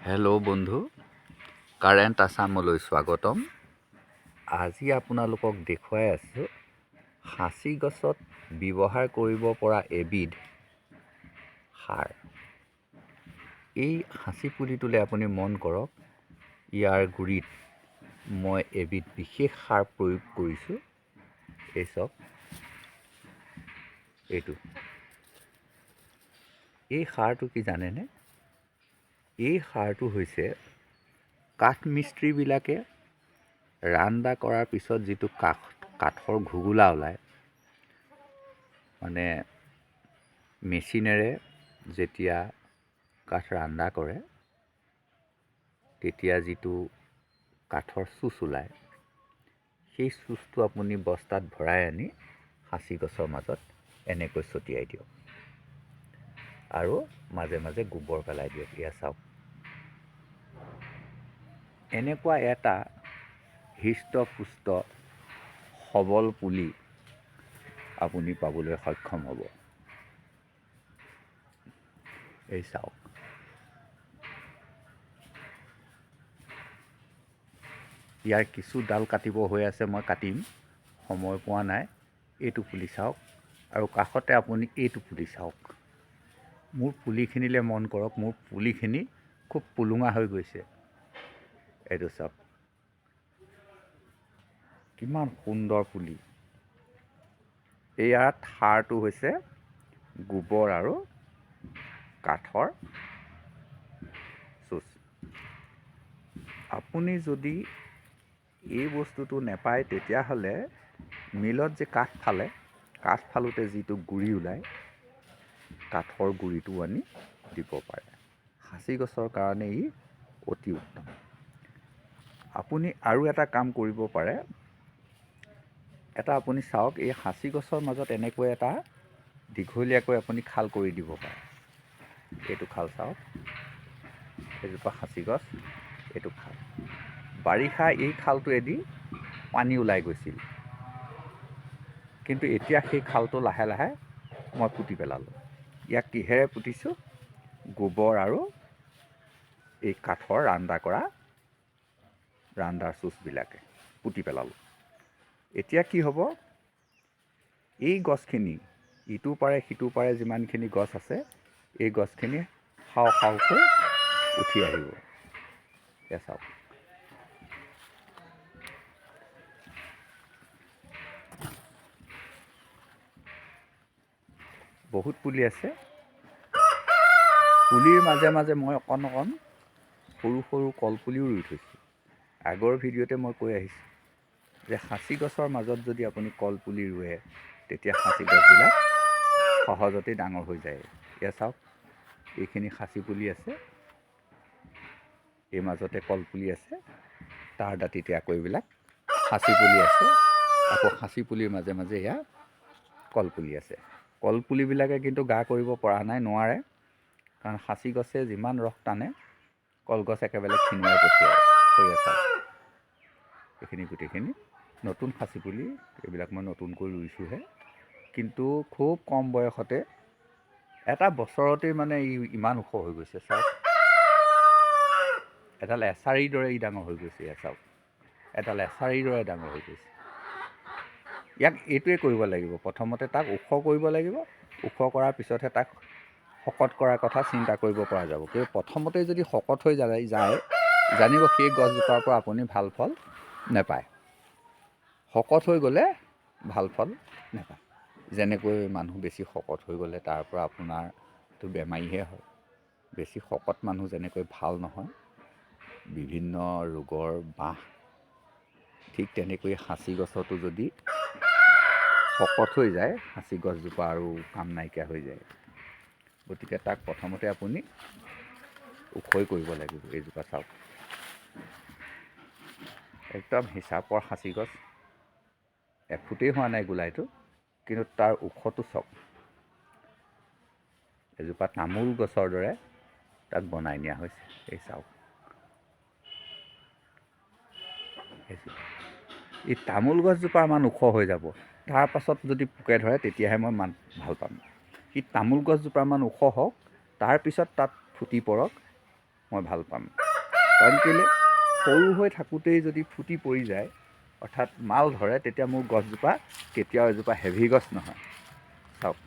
Hello' বন্ধু, current আছামলৈ স্বাগতম। আজি আপোনালোকক দেখুৱাই আছোঁ সাঁচি গছত ব্যৱহাৰ কৰিব পৰা এবিধ সাৰ। এই সাঁচি পুলিটোলৈ আপুনি মন কৰক, ইয়াৰ গুৰিত মই এবিধ বিশেষ সাৰ প্ৰয়োগ কৰিছোঁ। এই চাওক, এইটো এই সাৰটো কি জানেনে? এই সাৰটো হৈছে কাঠমিস্ত্ৰীবিলাকে ৰান্দা কৰাৰ পিছত যিটো কাঠৰ ঘুগুলা ওলায়, মানে মেচিনেৰে যেতিয়া কাঠ ৰান্দা কৰে তেতিয়া যিটো কাঠৰ চুচ ওলায়, সেই চুচটো আপুনি বস্তাত ভৰাই আনি সাঁচি গছৰ মাজত এনেকৈ ছটিয়াই দিয়ক আৰু মাজে মাজে গোবৰ পেলাই দিয়ক। এয়া চাওক, এনেকুৱা এটা হৃষ্টপুষ্ট সবল পুলি আপুনি পাবলৈ সক্ষম হ'ব। এই চাওক, ইয়াৰ কিছু ডাল কাটিব হৈ আছে, মই কাটিম, সময় পোৱা নাই। এইটো পুলি চাওক আৰু কাষতে আপুনি এইটো পুলি চাওক। মোৰ পুলিখিনিলৈ মন কৰক, মোৰ পুলিখিনি খুব পুলুঙা হৈ গৈছে। এইটো চাওক, কিমান সুন্দৰ পুলি। ইয়াত সাৰটো হৈছে গোবৰ আৰু কাঠৰ চুচ। আপুনি যদি এই বস্তুটো নেপায়, তেতিয়াহ'লে মিলত যে কাঠ ফালোতে যিটো গুড়ি ওলায়, কাঠৰ গুড়িটো আনি দিব পাৰে। সাঁচি গছৰ কাৰণে ই অতি উত্তম। আপুনি আৰু এটা কাম কৰিব পাৰে। আপুনি চাওক, এই সাঁচি গছৰ মাজত এনেকৈ এটা দীঘলীয়াকৈ আপুনি খাল কৰি দিব পাৰে। এইটো খাল চাওক, এজোপা সাঁচি গছ, এইটো খাল। বাৰিষা এই খালটোৱেদি পানী ওলাই গৈছিল, কিন্তু এতিয়া সেই খালটো লাহে লাহে মই পুতি পেলালোঁ। ইয়াক কিহেৰে পুতিছোঁ? গোবৰ আৰু এই কাঠৰ ৰান্দাৰ চুচবিলাকে পুতি পেলালোঁ। এতিয়া কি হ'ব? এই গছখিনি ইটোৰ পাৰে সিটোৰ পাৰে যিমানখিনি গছ আছে, এই গছখিনি খাও খাওকৈ উঠি আহিব। এয়া চাওক, বহুত পুলি আছে। পুলিৰ মাজে মাজে মই অকণ সৰু সৰু কলপুলিও ৰুই থৈছোঁ। আগৰ ভিডিঅ'তে মই কৈ আহিছোঁ যে সাঁচি গছৰ মাজত যদি আপুনি কলপুলি ৰুৱে, তেতিয়া সাঁচি গছবিলাক সহজতেই ডাঙৰ হৈ যায়। এয়া চাওক, এইখিনি সাঁচি পুলি আছে, এই মাজতে কলপুলি আছে, তাৰ দাঁতিতে আকৌ এইবিলাক সাঁচি পুলি আছে, আকৌ সাঁচি পুলিৰ মাজে মাজে এয়া কলপুলি আছে। কলপুলিবিলাকে কিন্তু গা কৰিব পৰা নাই, নোৱাৰে, কাৰণ সাঁচি গছে যিমান ৰস টানে, কলগছ একেবাৰে খিনুৱাই পঠিয়ায়। হৈ আছে, এইখিনি গোটেইখিনি নতুন সাঁচি পুলি, এইবিলাক মই নতুনকৈ ৰুইছোঁহে, কিন্তু খুব কম বয়সতে, এটা বছৰতেই মানে ইমান ওখ হৈ গৈছে। চাওক, এডাল এছাৰিৰ দৰে ই ডাঙৰ হৈ গৈছে। এয়া চাওক, এডাল এছাৰিৰ দৰে ডাঙৰ হৈ গৈছে। ইয়াক এইটোৱে কৰিব লাগিব, প্ৰথমতে তাক ওখ কৰিব লাগিব, ওখ কৰাৰ পিছতহে তাক শকত কৰাৰ কথা চিন্তা কৰিব পৰা যাব। কিন্তু প্ৰথমতে যদি শকত হৈ যায়, জানিব সেই গছজোপাৰ পৰা আপুনি ভাল ফল নেপায়। শকত হৈ গ'লে ভাল ফল নেপায়। যেনেকৈ মানুহ বেছি শকত হৈ গ'লে তাৰ পৰা আপোনাৰতো বেমাৰীহে হয়। বেছি শকত মানুহ যেনেকৈ ভাল নহয়, বিভিন্ন ৰোগৰ বাহ, ঠিক তেনেকৈ সাঁচি গছতো যদি শকত হৈ যায়, সাঁচি গছজোপা আৰু কাম নাইকিয়া হৈ যায়। গতিকে তাক প্ৰথমতে আপুনি ওখই কৰিব লাগিব। এইজোপা চাওক, একদম হিচাপৰ সাঁচি গছ, এফুটেই হোৱা নাই গোলাইটো, কিন্তু তাৰ ওখটো চাওক, এজোপা তামোল গছৰ দৰে তাক বনাই নিয়া হৈছে। এই চাওক, এই তামোল গছজোপা মান ওখ হৈ যাব, তাৰ পাছত যদি পোকে ধৰে তেতিয়াহে মই ভাল পাম। সি তামোল গছজোপামান ওখ হওক, তাৰপিছত তাত ফুটি পৰক, মই ভাল পাম। কাৰণ কেলৈ সৰু হৈ থাকোঁতেই যদি ফুটি পৰি যায় অৰ্থাৎ মাল ধৰে তেতিয়া মোৰ গছজোপা কেতিয়াও এজোপা হেভি গছ নহয়। চাওক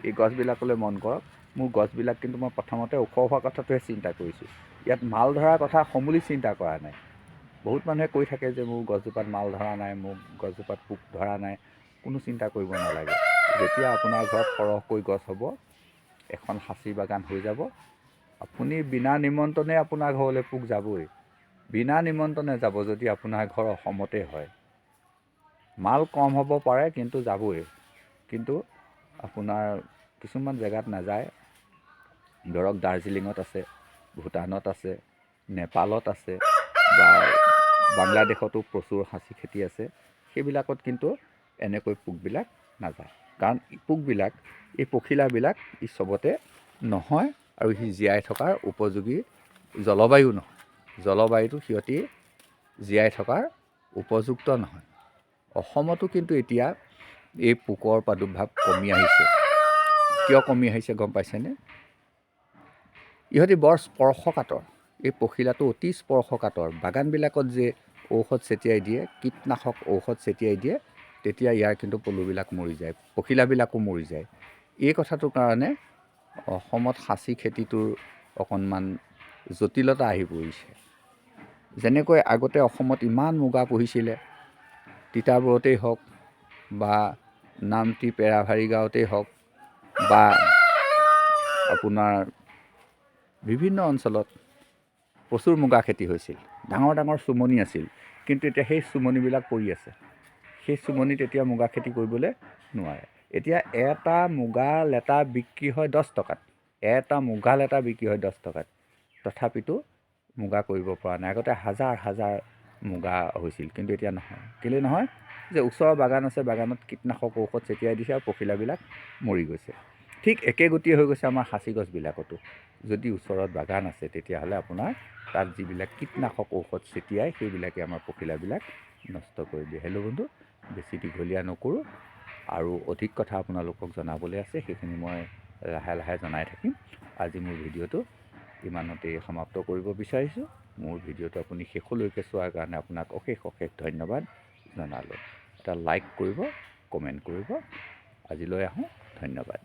এই গছবিলাকলৈ মন কৰক, মোৰ গছবিলাক কিন্তু মই প্ৰথমতে ওখ হোৱা কথাটোহে চিন্তা কৰিছোঁ, ইয়াত মাল ধৰাৰ কথা সমূলি চিন্তা কৰা নাই। বহুত মানুহে কৈ থাকে যে মোৰ গছজোপাত মাল ধৰা নাই, মোৰ গছজোপাত পোক ধৰা নাই। কোনো চিন্তা কৰিব নালাগে। যেতিয়া আপোনাৰ ঘৰত সৰহকৈ গছ হ'ব, এখন সাঁচি বাগান হৈ যাব, আপুনি বিনা নিমন্ত্ৰণে আপোনাৰ ঘৰলৈ পোক যাবই। বিনা নিমন্ত্ৰণে যাব যদি আপোনাৰ ঘৰ অসমতে হয়। মাল কম হ'ব পাৰে কিন্তু যাবই। কিন্তু আপোনাৰ কিছুমান জেগাত নাযায়, ধৰক দাৰ্জিলিঙত আছে, ভূটানত আছে, নেপালত আছে বা বাংলাদেশতো প্ৰচুৰ সাঁচি খেতি আছে। সেইবিলাকত কিন্তু এনেকৈ পোকবিলাক নাযায়। কাৰণ পোকবিলাক এই পখিলাবিলাক ই চবতে নহয় আৰু সি জীয়াই থকাৰ উপযোগী জলবায়ু নহয়। জলবায়ুটো সিহঁতি জীয়াই থকাৰ উপযুক্ত নহয়। অসমতো কিন্তু এতিয়া এই পোকৰ প্ৰাদুৰ্ভাৱ কমি আহিছে। কিয় কমি আহিছে গম পাইছেনে? ইহঁতি বৰ স্পৰ্শকাতৰ। এই পখিলাটো অতি স্পৰ্শকাতৰ। বাগানবিলাকত যে ঔষধ ছটিয়াই দিয়ে, কীটনাশক ঔষধ ছটিয়াই দিয়ে, তেতিয়া ইয়াৰ কিন্তু পলুবিলাক মৰি যায়, পখিলাবিলাকো মৰি যায়। এই কথাটোৰ কাৰণে অসমত সাঁচি খেতিটোৰ অকণমান জটিলতা আহি পৰিছে। যেনেকৈ আগতে অসমত ইমান মুগা পুহিছিলে, তিতাবৰতেই হওক বা নামতি পেৰাভাৰী গাঁৱতেই হওক বা আপোনাৰ বিভিন্ন অঞ্চলত প্ৰচুৰ মুগা খেতি হৈছিল, ডাঙৰ ডাঙৰ চুমনি আছিল। কিন্তু এতিয়া সেই চুমনিবিলাক পৰি আছে। সেই চুমনিত এতিয়া মুগা খেতি কৰিবলৈ নোৱাৰে। এতিয়া এটা মুগা লেটা বিক্ৰী হয় 10 টকাত, এটা মুগা লেটা বিক্ৰী হয় 10 টকাত। তথাপিতো মুগা কৰিব পৰা নাই। আগতে হাজাৰ হাজাৰ মুগা হৈছিল, কিন্তু এতিয়া নহয়। কেলৈ নহয়? যে ওচৰৰ বাগান আছে, বাগানত কীটনাশক ঔষধ ছটিয়াই দিছে আৰু পখিলাবিলাক মৰি গৈছে। ঠিক একে গতি হৈ গৈছে আমাৰ সাঁচি গছবিলাকতো। যদি ওচৰত বাগান আছে তেতিয়াহ'লে আপোনাৰ তাত যিবিলাক কীটনাশক ঔষধ ছটিয়াই সেইবিলাকে আমাৰ পখিলাবিলাক নষ্ট কৰি দিয়ে। হেল্ল' বন্ধু, বেছি দীঘলীয়া নকৰোঁ আৰু অধিক কথা আপোনালোকক জনাবলৈ আছে, সেইখিনি মই লাহে লাহে জনাই থাকিম। আজি মোৰ ভিডিঅ'টো ইমানতেই সমাপ্ত কৰিব বিচাৰিছোঁ। মোৰ ভিডিঅ'টো আপুনি শেষলৈকে চোৱাৰ কাৰণে আপোনাক অশেষ অশেষ ধন্যবাদ জনালোঁ। এটা লাইক কৰিব, কমেণ্ট কৰিব। আজিলৈ আহোঁ, ধন্যবাদ।